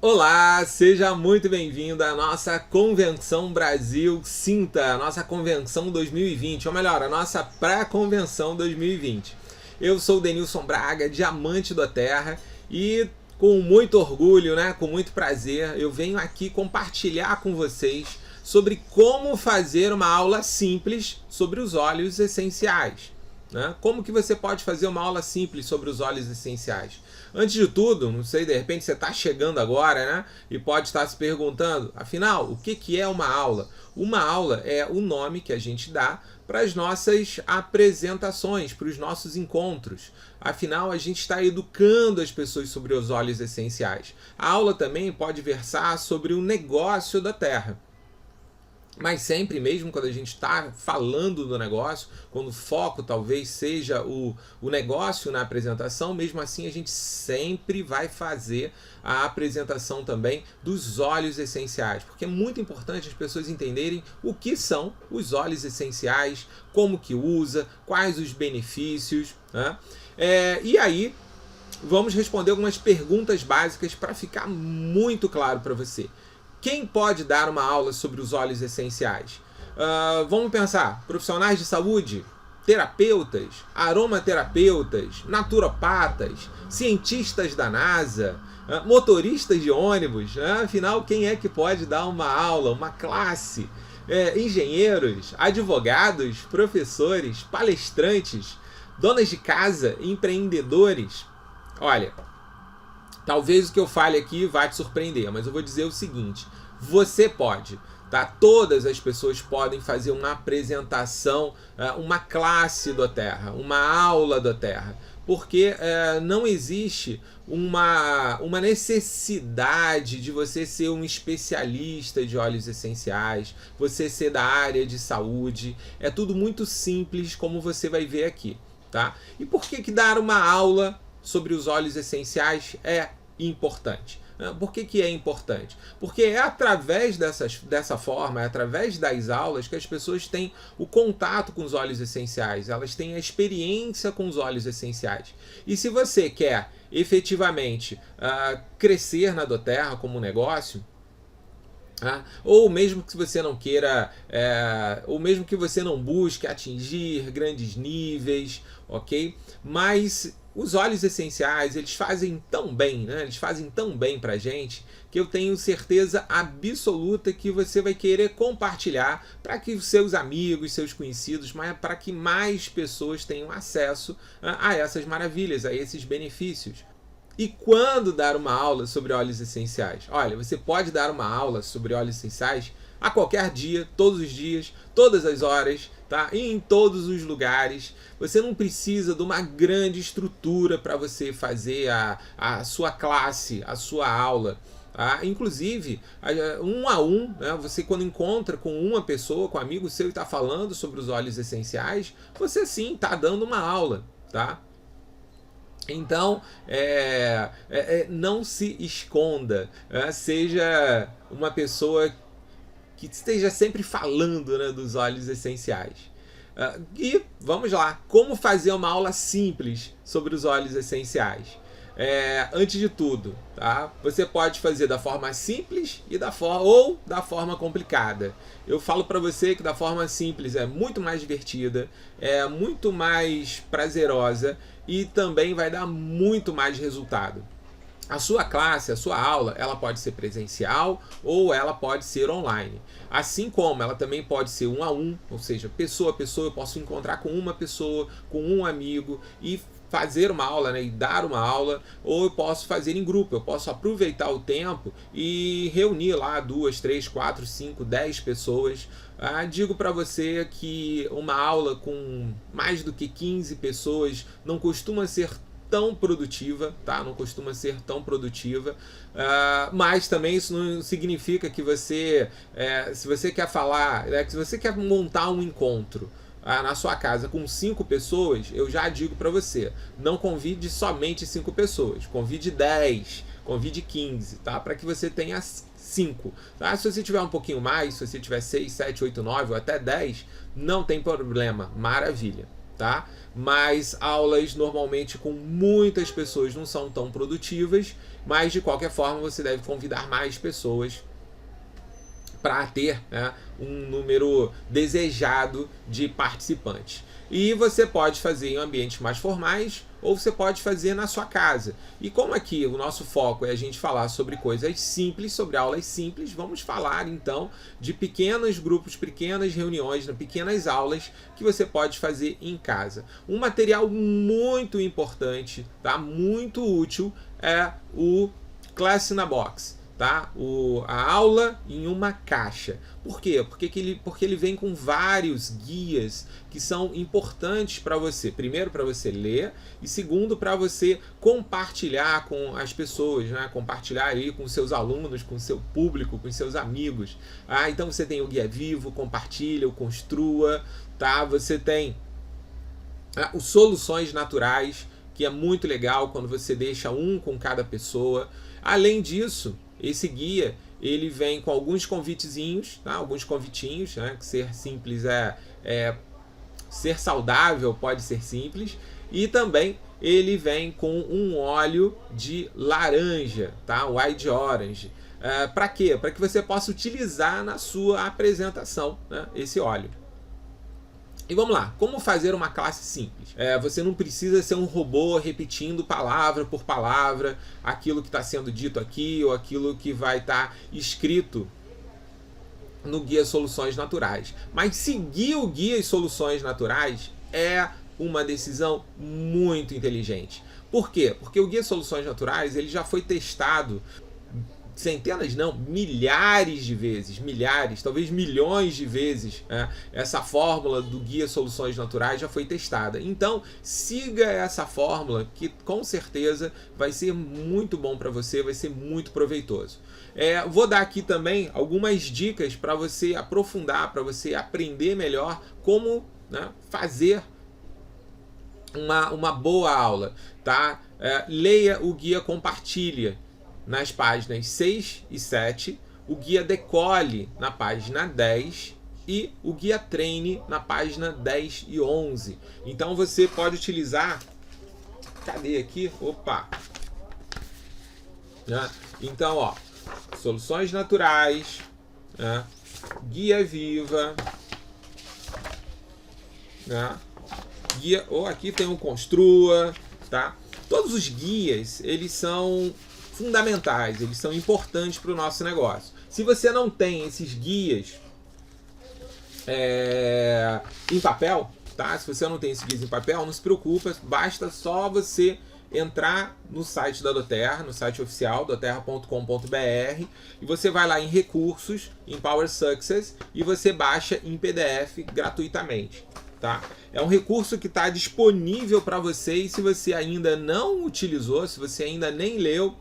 Olá, seja muito bem-vindo à nossa Convenção Brasil Sinta, a nossa Convenção 2020, ou melhor, a nossa pré-convenção 2020. Eu sou o Denilson Braga, diamante da Terra, e com muito orgulho, com muito prazer, eu venho aqui compartilhar com vocês sobre como fazer uma aula simples sobre os óleos essenciais. Como que você pode fazer uma aula simples sobre os óleos essenciais? Antes de tudo, não sei, de repente você está chegando agora, e pode estar se perguntando, afinal, o que é uma aula? Uma aula é o nome que a gente dá para as nossas apresentações, para os nossos encontros. Afinal, a gente está educando as pessoas sobre os óleos essenciais. A aula também pode versar sobre o negócio da Terra. Mas sempre, mesmo quando a gente está falando do negócio, quando o foco talvez seja o negócio na apresentação, mesmo assim a gente sempre vai fazer a apresentação também dos óleos essenciais, porque é muito importante as pessoas entenderem o que são os óleos essenciais, como que usa, quais os benefícios, e aí vamos responder algumas perguntas básicas para ficar muito claro para você. Quem pode dar uma aula sobre os óleos essenciais? Vamos pensar, profissionais de saúde, terapeutas, aromaterapeutas, naturopatas, cientistas da NASA, motoristas de ônibus, afinal, quem é que pode dar uma aula, uma classe? Engenheiros, advogados, professores, palestrantes, donas de casa, empreendedores. Olha, talvez o que eu fale aqui vá te surpreender, mas eu vou dizer o seguinte, você pode, Todas as pessoas podem fazer uma apresentação, uma classe da Terra, uma aula da Terra, porque não existe uma necessidade de você ser um especialista de óleos essenciais, você ser da área de saúde, é tudo muito simples como você vai ver aqui, E por que dar uma aula sobre os óleos essenciais é importante? Por que é importante? Porque é através dessa forma, é através das aulas que as pessoas têm o contato com os óleos essenciais, elas têm a experiência com os óleos essenciais. E se você quer efetivamente crescer na doTERRA como negócio, ou mesmo que você não queira, ou mesmo que você não busque atingir grandes níveis, ok? Mas os óleos essenciais, eles fazem tão bem, Eles fazem tão bem pra gente, que eu tenho certeza absoluta que você vai querer compartilhar para que os seus amigos, seus conhecidos, mas para que mais pessoas tenham acesso a essas maravilhas, a esses benefícios. E quando dar uma aula sobre óleos essenciais? Olha, você pode dar uma aula sobre óleos essenciais a qualquer dia, todos os dias, todas as horas, E em todos os lugares. Você não precisa de uma grande estrutura para você fazer a sua classe, a sua aula. Inclusive, um a um, você quando encontra com uma pessoa, com um amigo seu e está falando sobre os óleos essenciais, você sim está dando uma aula, Então, não se esconda, seja uma pessoa que esteja sempre falando dos óleos essenciais. E vamos lá, como fazer uma aula simples sobre os óleos essenciais? Antes de tudo, você pode fazer da forma simples ou da forma complicada. Eu falo para você que da forma simples é muito mais divertida, é muito mais prazerosa e também vai dar muito mais resultado. A sua classe, a sua aula, ela pode ser presencial ou ela pode ser online. Assim como ela também pode ser um a um, ou seja, pessoa a pessoa, eu posso encontrar com uma pessoa, com um amigo e fazer uma aula, e dar uma aula, ou eu posso fazer em grupo, eu posso aproveitar o tempo e reunir lá 2, 3, 4, 5, 10 pessoas. Digo para você que uma aula com mais do que 15 pessoas não costuma ser tão produtiva, Não costuma ser tão produtiva, mas também isso não significa que você, se você quer falar, se você quer montar um encontro na sua casa com 5 pessoas, eu já digo para você, não convide somente 5 pessoas, convide 10, convide 15, para que você tenha 5. Se você tiver um pouquinho mais, se você tiver 6, 7, 8, 9 ou até 10, não tem problema, maravilha. tá? Mas aulas normalmente com muitas pessoas não são tão produtivas, mas de qualquer forma você deve convidar mais pessoas para ter, né, um número desejado de participantes. E você pode fazer em ambientes mais formais ou você pode fazer na sua casa. E como aqui o nosso foco é a gente falar sobre coisas simples, sobre aulas simples, vamos falar então de pequenos grupos, pequenas reuniões, pequenas aulas que você pode fazer em casa. Um material muito importante, tá? Muito útil é o Class in a Box. Tá? A aula em uma caixa. Por quê? Porque ele vem com vários guias que são importantes para você. Primeiro, para você ler, e segundo, para você compartilhar com as pessoas, né? Compartilhar aí com seus alunos, com seu público, com seus amigos. Então você tem o guia vivo, compartilha, o construa, tá? Você tem os soluções naturais, que é muito legal quando você deixa um com cada pessoa. Além disso, esse guia ele vem com alguns convitezinhos, tá? Alguns convitinhos, né? Que ser simples ser saudável pode ser simples, e também ele vem com um óleo de laranja, tá? Wild Orange. Para quê? Para que você possa utilizar na sua apresentação, né? Esse óleo. E vamos lá, como fazer uma classe simples? Você não precisa ser um robô repetindo palavra por palavra aquilo que está sendo dito aqui ou aquilo que vai estar escrito no Guia Soluções Naturais. Mas seguir o Guia Soluções Naturais é uma decisão muito inteligente. Por quê? Porque o Guia Soluções Naturais ele já foi testado centenas não, milhares de vezes, milhares, talvez milhões de vezes, essa fórmula do Guia Soluções Naturais já foi testada. Então, siga essa fórmula que com certeza vai ser muito bom para você, vai ser muito proveitoso. Vou dar aqui também algumas dicas para você aprofundar, para você aprender melhor como, né, fazer uma boa aula, tá? Leia o guia, compartilha nas páginas 6 e 7, o guia Decole na página 10 e o guia Treine na página 10 e 11. Então você pode utilizar... Cadê aqui? Opa! Então, ó, Soluções Naturais, Guia Viva, guia... aqui tem um Construa, tá? Todos os guias, eles são fundamentais, eles são importantes para o nosso negócio. Se você não tem esses guias em papel, tá? Se você não tem esses guias em papel, não se preocupa, basta só você entrar no site da doTERRA, no site oficial, doterra.com.br, e você vai lá em Recursos, em Power Success, e você baixa em PDF gratuitamente. Tá? É um recurso que está disponível para você, e se você ainda não utilizou, se você ainda nem leu,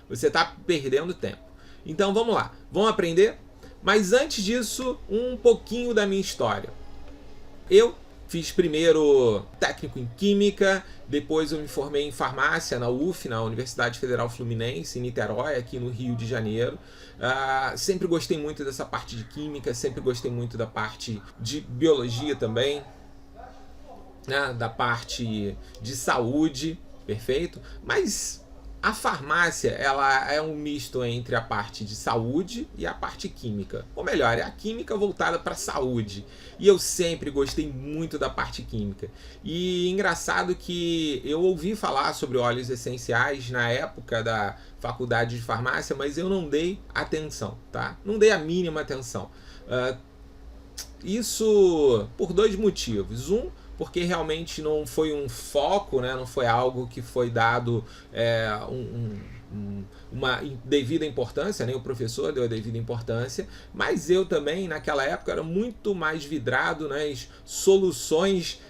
você está perdendo tempo. Então vamos lá, vamos aprender? Mas antes disso, um pouquinho da minha história. Eu fiz primeiro técnico em Química, depois eu me formei em Farmácia na UF, na Universidade Federal Fluminense, em Niterói, aqui no Rio de Janeiro. Sempre gostei muito dessa parte de Química, sempre gostei muito da parte de Biologia também, né? Da parte de Saúde, perfeito? Mas a farmácia, ela é um misto entre a parte de saúde e a parte química. Ou melhor, é a química voltada para a saúde. E eu sempre gostei muito da parte química. E engraçado que eu ouvi falar sobre óleos essenciais na época da faculdade de farmácia, mas eu não dei atenção, tá? Não dei a mínima atenção. Isso por dois motivos. Porque realmente não foi um foco, né? Não foi algo que foi dado uma devida importância, nem o professor deu a devida importância, mas eu também, naquela época, era muito mais vidrado nas soluções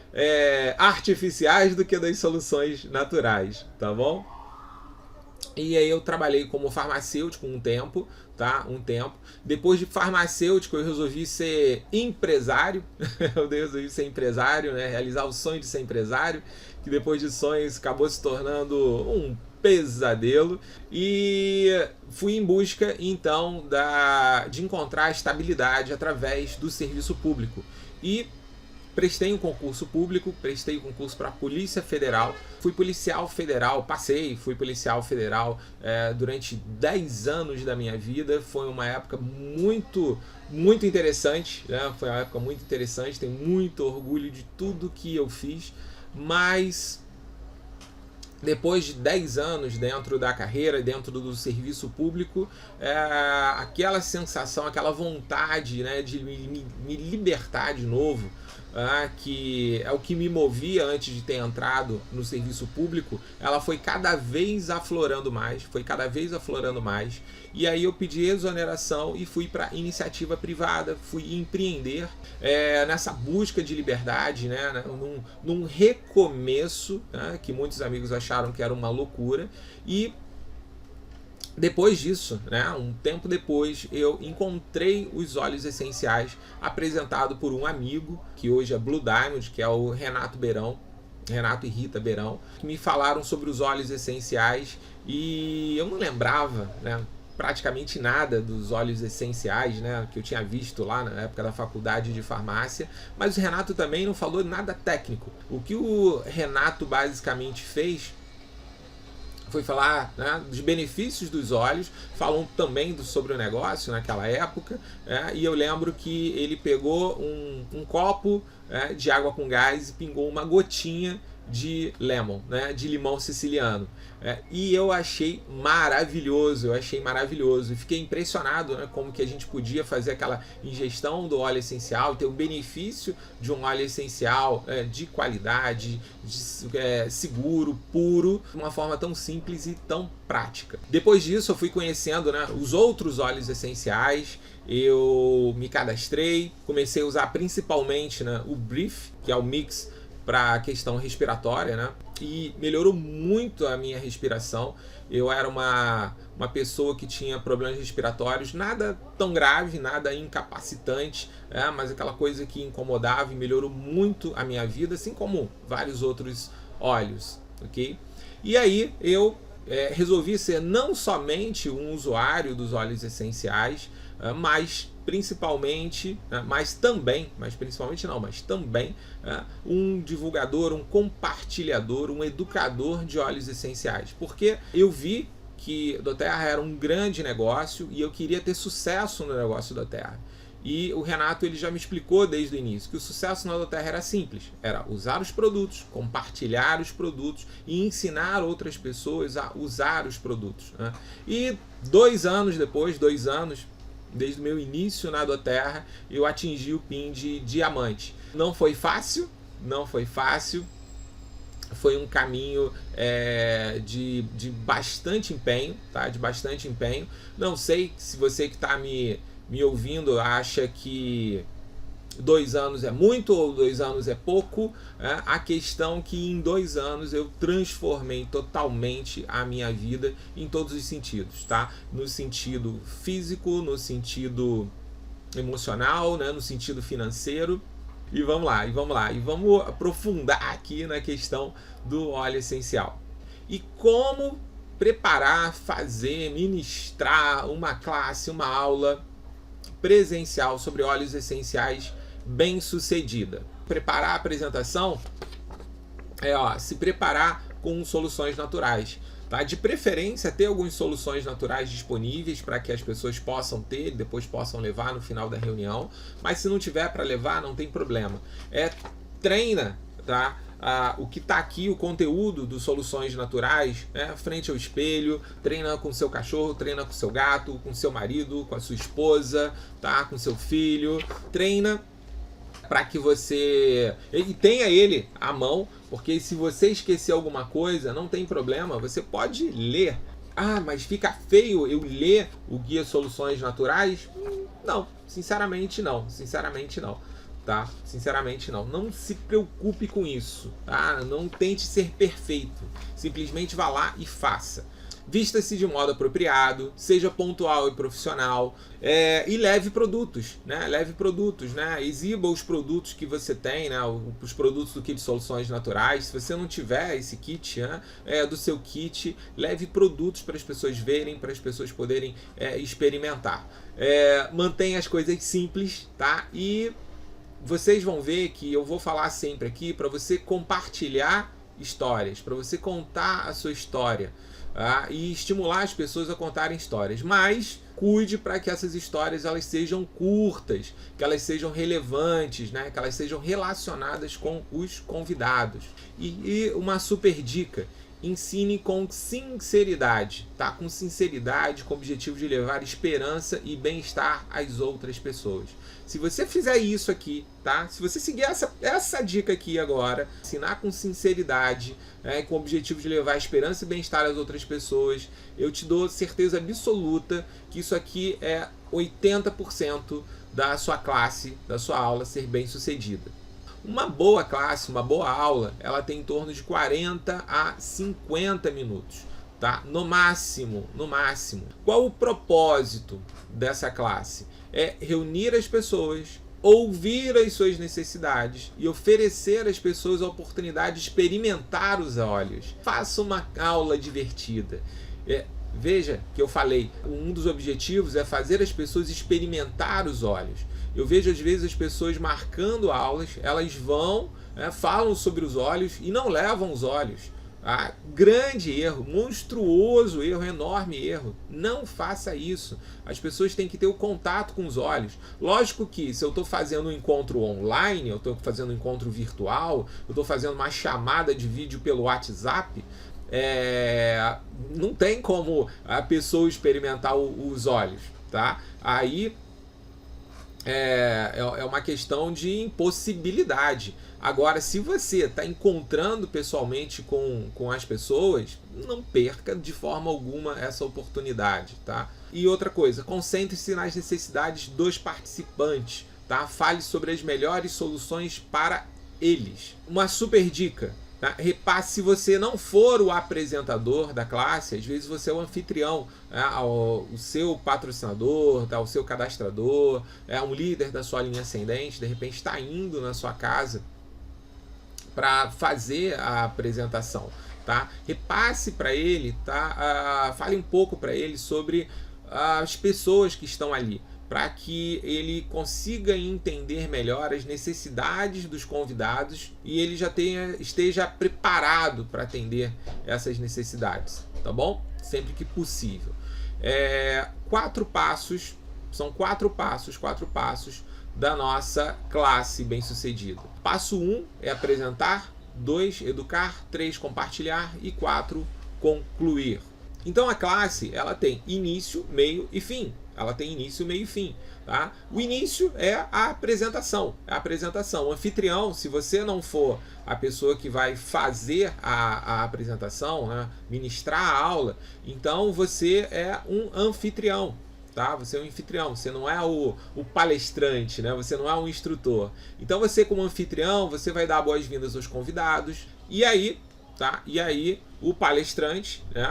artificiais do que das soluções naturais, tá bom? E aí eu trabalhei como farmacêutico um tempo, tá? Depois de farmacêutico eu resolvi ser empresário. Eu resolvi ser empresário, né? Realizar o sonho de ser empresário, que depois de sonhos acabou se tornando um pesadelo. E fui em busca então de encontrar estabilidade através do serviço público. E prestei um concurso público, prestei um concurso para a Polícia Federal, fui policial federal, fui policial federal durante 10 anos da minha vida. Foi uma época muito interessante, né? Foi uma época muito interessante, tenho muito orgulho de tudo que eu fiz, mas depois de 10 anos dentro da carreira, dentro do serviço público, aquela sensação, aquela vontade, né, de me libertar de novo, que é o que me movia antes de ter entrado no serviço público, ela foi cada vez aflorando mais, e aí eu pedi exoneração e fui para iniciativa privada, fui empreender nessa busca de liberdade, né, num recomeço, né, que muitos amigos acharam que era uma loucura. E depois disso, né, um tempo depois, eu encontrei os óleos essenciais apresentado por um amigo, que hoje é Blue Diamond, que é o Renato e Rita Beirão, que me falaram sobre os óleos essenciais, e eu não lembrava, né, praticamente nada dos óleos essenciais, né, que eu tinha visto lá na época da faculdade de farmácia, mas o Renato também não falou nada técnico. O que o Renato basicamente fez foi falar, né, dos benefícios dos óleos, falou também sobre o negócio naquela época, e eu lembro que ele pegou um copo de água com gás e pingou uma gotinha de lemon, né, de limão siciliano, e eu achei maravilhoso, e fiquei impressionado, né, como que a gente podia fazer aquela ingestão do óleo essencial, ter o benefício de um óleo essencial de qualidade, seguro, puro, de uma forma tão simples e tão prática. Depois disso eu fui conhecendo, né, os outros óleos essenciais, eu me cadastrei, comecei a usar principalmente, né, o Brief, que é o mix para a questão respiratória, né? E melhorou muito a minha respiração. Eu era uma pessoa que tinha problemas respiratórios, nada tão grave, nada incapacitante, mas aquela coisa que incomodava, e melhorou muito a minha vida, assim como vários outros óleos, ok? E aí eu resolvi ser não somente um usuário dos óleos essenciais, mas principalmente um divulgador, um compartilhador, um educador de óleos essenciais, porque eu vi que doTERRA era um grande negócio e eu queria ter sucesso no negócio doTERRA. E o Renato, ele já me explicou desde o início que o sucesso na doTERRA era simples, era usar os produtos, compartilhar os produtos e ensinar outras pessoas a usar os produtos, né? E 2 anos depois, desde o meu início na doTERRA, eu atingi o PIN de diamante. Não foi fácil, foi um caminho de bastante empenho, tá? De bastante empenho. Não sei se você que está me ouvindo acha que 2 anos é muito ou 2 anos é pouco. A questão que em 2 anos eu transformei totalmente a minha vida em todos os sentidos, tá? No sentido físico, no sentido emocional, né? No sentido financeiro. E vamos vamos aprofundar aqui na questão do óleo essencial. E como preparar, fazer, ministrar uma classe, uma aula presencial sobre óleos essenciais bem sucedida. Preparar a apresentação se preparar com soluções naturais, tá? De preferência ter algumas soluções naturais disponíveis para que as pessoas possam ter, depois possam levar no final da reunião, mas se não tiver para levar, não tem problema. Treina, tá? O que está aqui, o conteúdo dos soluções naturais, frente ao espelho, treina com seu cachorro, treina com seu gato, com seu marido, com a sua esposa, tá? Com seu filho, treina para que você tenha ele à mão, porque se você esquecer alguma coisa, não tem problema, você pode ler. Mas fica feio eu ler o Guia Soluções Naturais? Não, sinceramente não, tá? Sinceramente não. Não se preocupe com isso, tá? Não tente ser perfeito, simplesmente vá lá e faça. Vista-se de modo apropriado, seja pontual e profissional, e leve produtos, né? Exiba os produtos que você tem, né? Os produtos do kit Soluções Naturais. Se você não tiver esse kit, do seu kit, leve produtos para as pessoas verem, para as pessoas poderem experimentar. Mantenha as coisas simples, tá? E vocês vão ver que eu vou falar sempre aqui para você compartilhar histórias, para você contar a sua história, tá? E estimular as pessoas a contarem histórias. Mas cuide para que essas histórias elas sejam curtas, que elas sejam relevantes, né? Que elas sejam relacionadas com os convidados. E uma super dica: ensine com sinceridade, tá? Com sinceridade, com o objetivo de levar esperança e bem-estar às outras pessoas. Se você fizer isso aqui, tá? Se você seguir essa dica aqui agora, ensinar com sinceridade, né, com o objetivo de levar esperança e bem-estar às outras pessoas, eu te dou certeza absoluta que isso aqui é 80% da sua classe, da sua aula ser bem-sucedida. Uma boa classe, uma boa aula, ela tem em torno de 40 a 50 minutos, tá? No máximo, no máximo. Qual o propósito dessa classe? É reunir as pessoas, ouvir as suas necessidades e oferecer às pessoas a oportunidade de experimentar os óleos. Faça uma aula divertida. Veja que eu falei, um dos objetivos é fazer as pessoas experimentar os óleos. Eu vejo às vezes as pessoas marcando aulas, elas vão, falam sobre os óleos e não levam os óleos. Grande erro, monstruoso erro, enorme erro. Não faça isso. As pessoas têm que ter o contato com os óleos. Lógico que se eu estou fazendo um encontro online, eu estou fazendo um encontro virtual, eu estou fazendo uma chamada de vídeo pelo WhatsApp, não tem como a pessoa experimentar os óleos, tá? Aí é uma questão de impossibilidade. Agora, se você está encontrando pessoalmente com as pessoas, não perca de forma alguma essa oportunidade, tá? E outra coisa, concentre-se nas necessidades dos participantes, tá? Fale sobre as melhores soluções para eles. Uma super dica: tá? Repasse, se você não for o apresentador da classe, às vezes você é o anfitrião, o seu patrocinador, tá? O seu cadastrador, um líder da sua linha ascendente, de repente está indo na sua casa para fazer a apresentação, tá? Repasse para ele, tá? Fale um pouco para ele sobre as pessoas que estão ali, para que ele consiga entender melhor as necessidades dos convidados e ele já esteja preparado para atender essas necessidades, tá bom? Sempre que possível. 4 passos, são 4 passos da nossa classe bem-sucedida. Passo 1 é apresentar, 2, educar, 3, compartilhar e 4, concluir. Então a classe, ela tem início, meio e fim. Ela tem início, meio e fim, tá? O início é a apresentação. O anfitrião, se você não for a pessoa que vai fazer a apresentação, né, ministrar a aula, então você é um anfitrião, tá? Você é um anfitrião, você não é o palestrante, né? Você não é um instrutor. Então você, como anfitrião, você vai dar boas-vindas aos convidados e aí, tá? E aí o palestrante, né?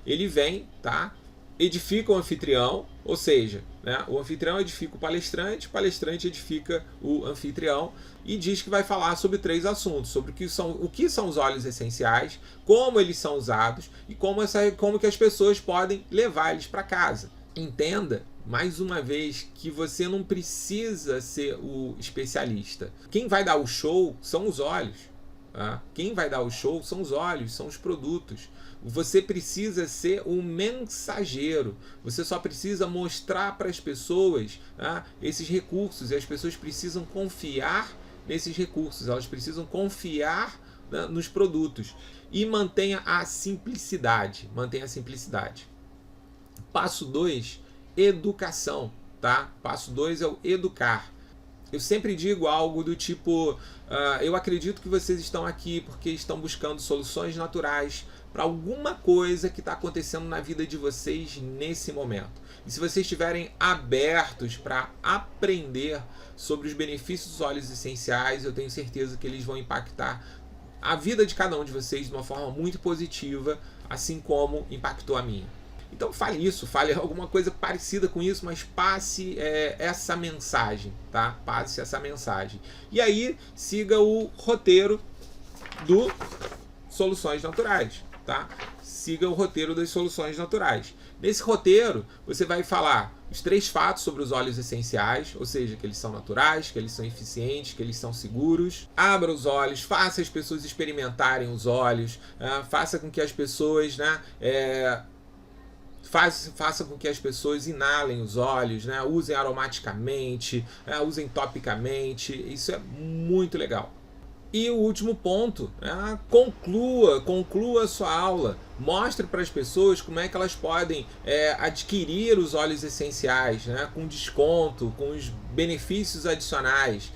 Ele vem, tá? Edifica o anfitrião, ou seja, né, o anfitrião edifica o palestrante edifica o anfitrião e diz que vai falar sobre 3 assuntos, sobre o que são os óleos essenciais, como eles são usados e como que as pessoas podem levar eles para casa. Entenda, mais uma vez, que você não precisa ser o especialista. Quem vai dar o show são os óleos. Tá? Quem vai dar o show são os óleos, são os produtos. Você precisa ser um mensageiro. Você só precisa mostrar para as pessoas, tá, esses recursos. E as pessoas precisam confiar nesses recursos. Elas precisam confiar, né, nos produtos. E mantenha a simplicidade. Passo 2, educação. Tá? Passo 2 é o educar. Eu sempre digo algo do tipo, eu acredito que vocês estão aqui porque estão buscando soluções naturais para alguma coisa que está acontecendo na vida de vocês nesse momento. E se vocês estiverem abertos para aprender sobre os benefícios dos óleos essenciais, eu tenho certeza que eles vão impactar a vida de cada um de vocês de uma forma muito positiva, assim como impactou a minha. Então fale isso, fale alguma coisa parecida com isso, mas passe essa mensagem, tá? Passe essa mensagem. E aí siga o roteiro do Soluções Naturais, tá? Siga o roteiro das soluções naturais. Nesse roteiro, você vai falar os 3 fatos sobre os óleos essenciais, ou seja, que eles são naturais, que eles são eficientes, que eles são seguros. Abra os óleos, faça as pessoas experimentarem os óleos, faça com que as pessoas, né, faça com que as pessoas inalem os óleos, né, usem aromaticamente, usem topicamente. Isso é muito legal. E o último ponto, conclua a sua aula. Mostre para as pessoas como é que elas podem adquirir os óleos essenciais, né, com desconto, com os benefícios adicionais,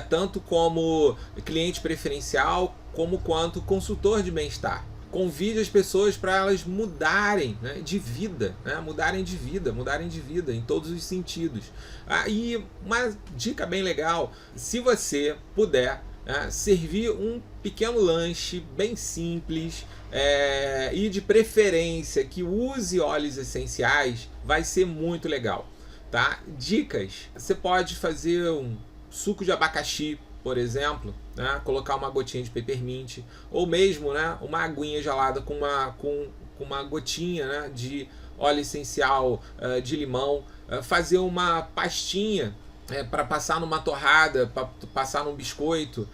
tanto como cliente preferencial, como quanto consultor de bem-estar. Convide as pessoas para elas mudarem, né, de vida, né, mudarem de vida em todos os sentidos. E uma dica bem legal, se você puder, servir um pequeno lanche bem simples e de preferência que use óleos essenciais, vai ser muito legal, tá? Dicas: você pode fazer um suco de abacaxi, por exemplo, né? Colocar uma gotinha de peppermint, ou mesmo, né, uma aguinha gelada com uma gotinha, né, de óleo essencial de limão, fazer uma pastinha para passar numa torrada, para passar num biscoito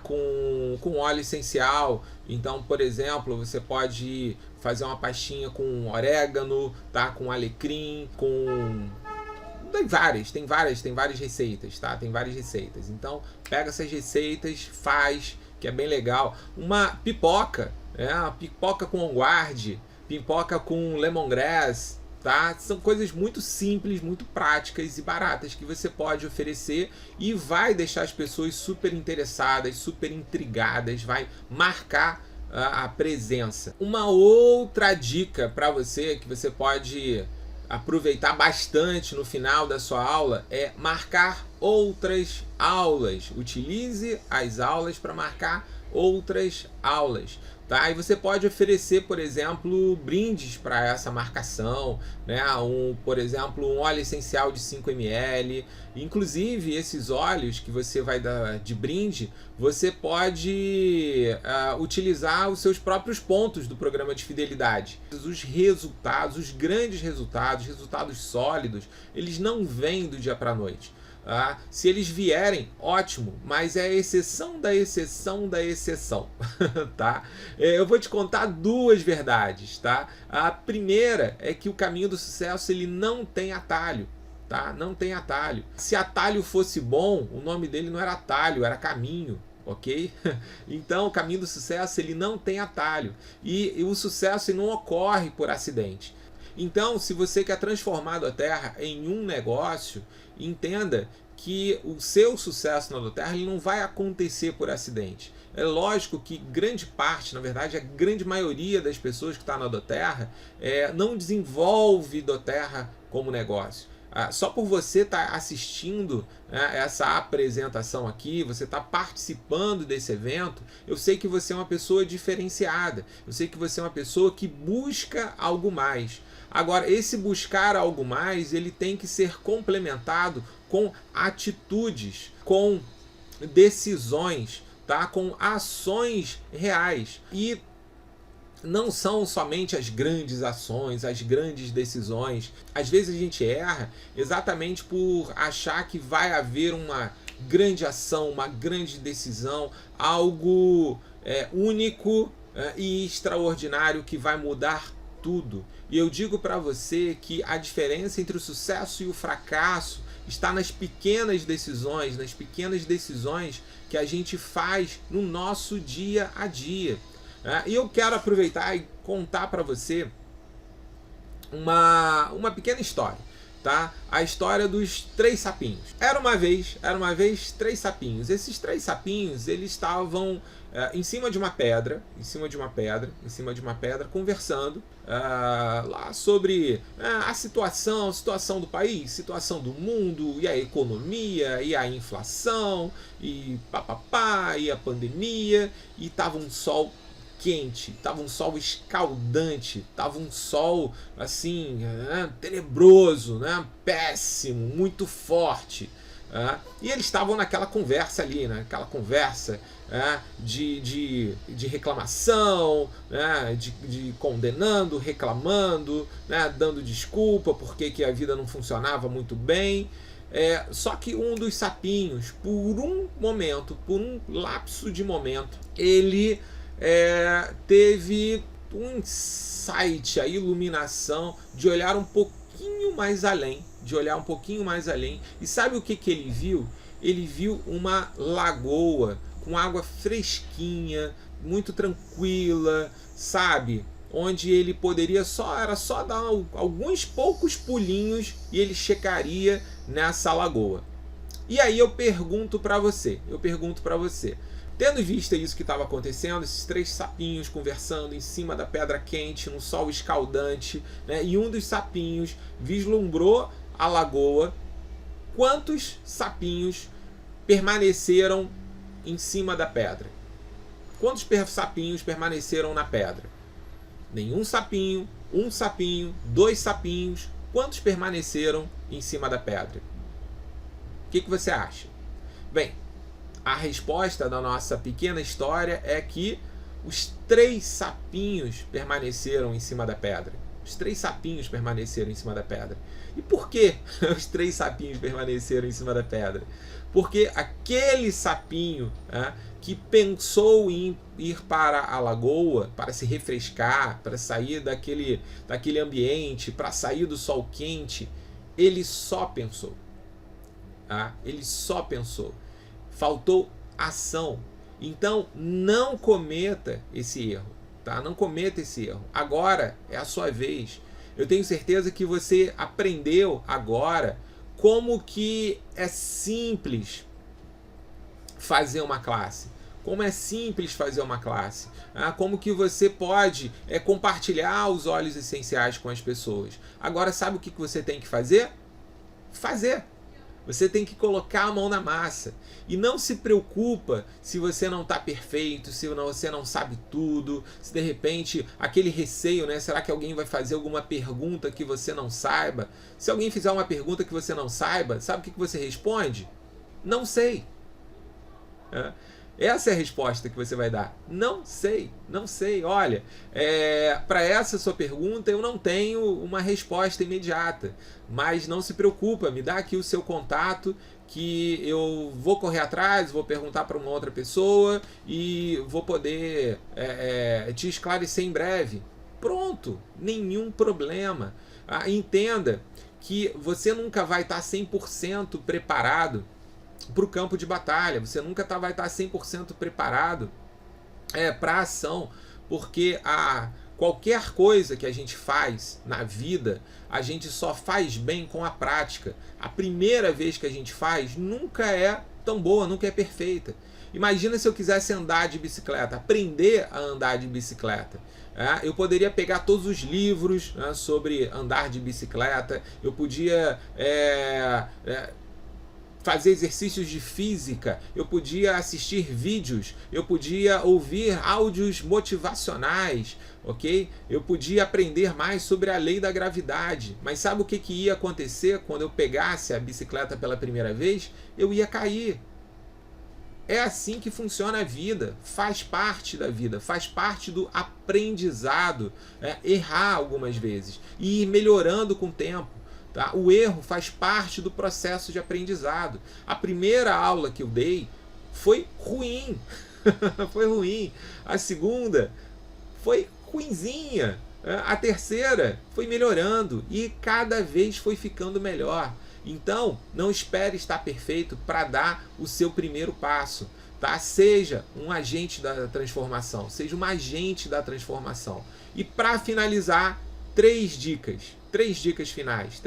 com óleo essencial. Então, por exemplo, você pode fazer uma pastinha com orégano, tá? Com alecrim, com... Tem várias receitas, tá? Tem várias receitas. Então, pega essas receitas, faz, que é bem legal. Uma pipoca, uma pipoca com onguarde, pipoca com lemongrass, tá? São coisas muito simples, muito práticas e baratas que você pode oferecer e vai deixar as pessoas super interessadas, super intrigadas, vai marcar a presença. Uma outra dica para você que você pode aproveitar bastante no final da sua aula é marcar outras aulas. Utilize as aulas para marcar outras aulas, tá? E você pode oferecer, por exemplo, brindes para essa marcação, né? Por exemplo, um óleo essencial de 5 ml. Inclusive, esses óleos que você vai dar de brinde, você pode utilizar os seus próprios pontos do programa de fidelidade. Os resultados, os grandes resultados, resultados sólidos, eles não vêm do dia para a noite. Se eles vierem, ótimo, mas é a exceção da exceção da exceção, tá? Eu vou te contar 2 verdades, tá? A primeira é que o caminho do sucesso, ele não tem atalho, tá? Não tem atalho. Se atalho fosse bom, o nome dele não era atalho, era caminho, ok? Então, o caminho do sucesso, ele não tem atalho. E o sucesso não ocorre por acidente. Então, se você quer transformar a Doterra em um negócio, entenda que o seu sucesso na Doterra ele não vai acontecer por acidente. É lógico que grande parte, na verdade, a grande maioria das pessoas que está na Doterra não desenvolve Doterra como negócio. Só por você estar assistindo essa apresentação aqui, você está participando desse evento, eu sei que você é uma pessoa diferenciada, eu sei que você é uma pessoa que busca algo mais. Agora, esse buscar algo mais, ele tem que ser complementado com atitudes, com decisões, tá? Com ações reais. E não são somente as grandes ações, as grandes decisões. Às vezes a gente erra exatamente por achar que vai haver uma grande ação, uma grande decisão, algo único e extraordinário que vai mudar tudo. E eu digo para você que a diferença entre o sucesso e o fracasso está nas pequenas decisões que a gente faz no nosso dia a dia. E eu quero aproveitar e contar para você uma pequena história, tá? A história dos 3 sapinhos. Era uma vez 3 sapinhos. Esses 3 sapinhos, eles estavam em cima de uma pedra, conversando lá sobre a situação do país, situação do mundo, e a economia, e a inflação, e papapá, e a pandemia, e tava um sol quente, tava um sol escaldante, tava um sol assim, tenebroso, péssimo, muito forte, E eles estavam naquela conversa ali, né? Aquela conversa de reclamação, né? de condenando, reclamando, né? Dando desculpa porque que a vida não funcionava muito bem. Só que um dos sapinhos, por um momento, por um lapso de momento, ele teve um insight, a iluminação de olhar um pouquinho mais além, E sabe o que ele viu? Ele viu uma lagoa com água fresquinha, muito tranquila, sabe? Onde ele poderia era só dar alguns poucos pulinhos e ele chegaria nessa lagoa. E aí eu pergunto para você, tendo visto isso que estava acontecendo, esses 3 sapinhos conversando em cima da pedra quente, no sol escaldante, né? E um dos sapinhos vislumbrou a lagoa, quantos sapinhos permaneceram em cima da pedra? Quantos sapinhos permaneceram na pedra? Nenhum sapinho, um sapinho, 2 sapinhos. Quantos permaneceram em cima da pedra? O que você acha? Bem, a resposta da nossa pequena história é que os 3 sapinhos permaneceram em cima da pedra. Os 3 sapinhos permaneceram em cima da pedra. E por que os 3 sapinhos permaneceram em cima da pedra? Porque aquele sapinho que pensou em ir para a lagoa, para se refrescar, para sair daquele ambiente, para sair do sol quente, ele só pensou. Ele só pensou. Faltou ação. Então, não cometa esse erro. Não cometa esse erro. Agora é a sua vez. Eu tenho certeza que você aprendeu agora como que é simples fazer uma classe. Como é simples fazer uma classe. Como que você pode compartilhar os óleos essenciais com as pessoas. Agora, sabe o que você tem que fazer? Você tem que colocar a mão na massa. E não se preocupa se você não está perfeito, se você não sabe tudo, se de repente aquele receio, né? Será que alguém vai fazer alguma pergunta que você não saiba? Se alguém fizer uma pergunta que você não saiba, sabe o que você responde? Não sei. Essa é a resposta que você vai dar. Não sei. Olha, para essa sua pergunta eu não tenho uma resposta imediata. Mas não se preocupa, me dá aqui o seu contato que eu vou correr atrás, vou perguntar para uma outra pessoa e vou poder te esclarecer em breve. Pronto, nenhum problema. Entenda que você nunca vai estar 100% preparado para o campo de batalha, você nunca vai estar 100% preparado para a ação, porque qualquer coisa que a gente faz na vida, a gente só faz bem com a prática. A primeira vez que a gente faz nunca é tão boa, nunca é perfeita. Imagina se eu quisesse andar de bicicleta, aprender a andar de bicicleta. Eu poderia pegar todos os livros sobre andar de bicicleta, eu podia fazer exercícios de física, eu podia assistir vídeos, eu podia ouvir áudios motivacionais, ok? Eu podia aprender mais sobre a lei da gravidade. Mas sabe o que ia acontecer quando eu pegasse a bicicleta pela primeira vez? Eu ia cair. É assim que funciona a vida, faz parte da vida, faz parte do aprendizado, errar algumas vezes e ir melhorando com o tempo. O erro faz parte do processo de aprendizado. A primeira aula que eu dei foi ruim. Foi ruim. A segunda foi ruinzinha. A terceira foi melhorando e cada vez foi ficando melhor. Então, não espere estar perfeito para dar o seu primeiro passo. Seja um agente da transformação. Seja uma agente da transformação. E para finalizar, 3 dicas. 3 dicas finais.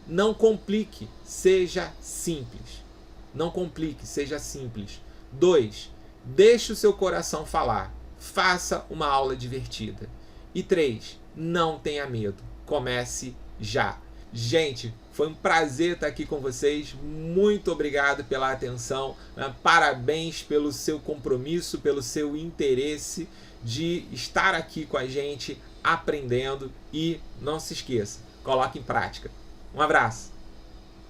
Não complique, seja simples. Não complique, seja simples. 2, deixe o seu coração falar. Faça uma aula divertida. E 3, não tenha medo. Comece já. Gente, foi um prazer estar aqui com vocês. Muito obrigado pela atenção. Parabéns pelo seu compromisso, pelo seu interesse de estar aqui com a gente, aprendendo. E não se esqueça, coloque em prática. Um abraço!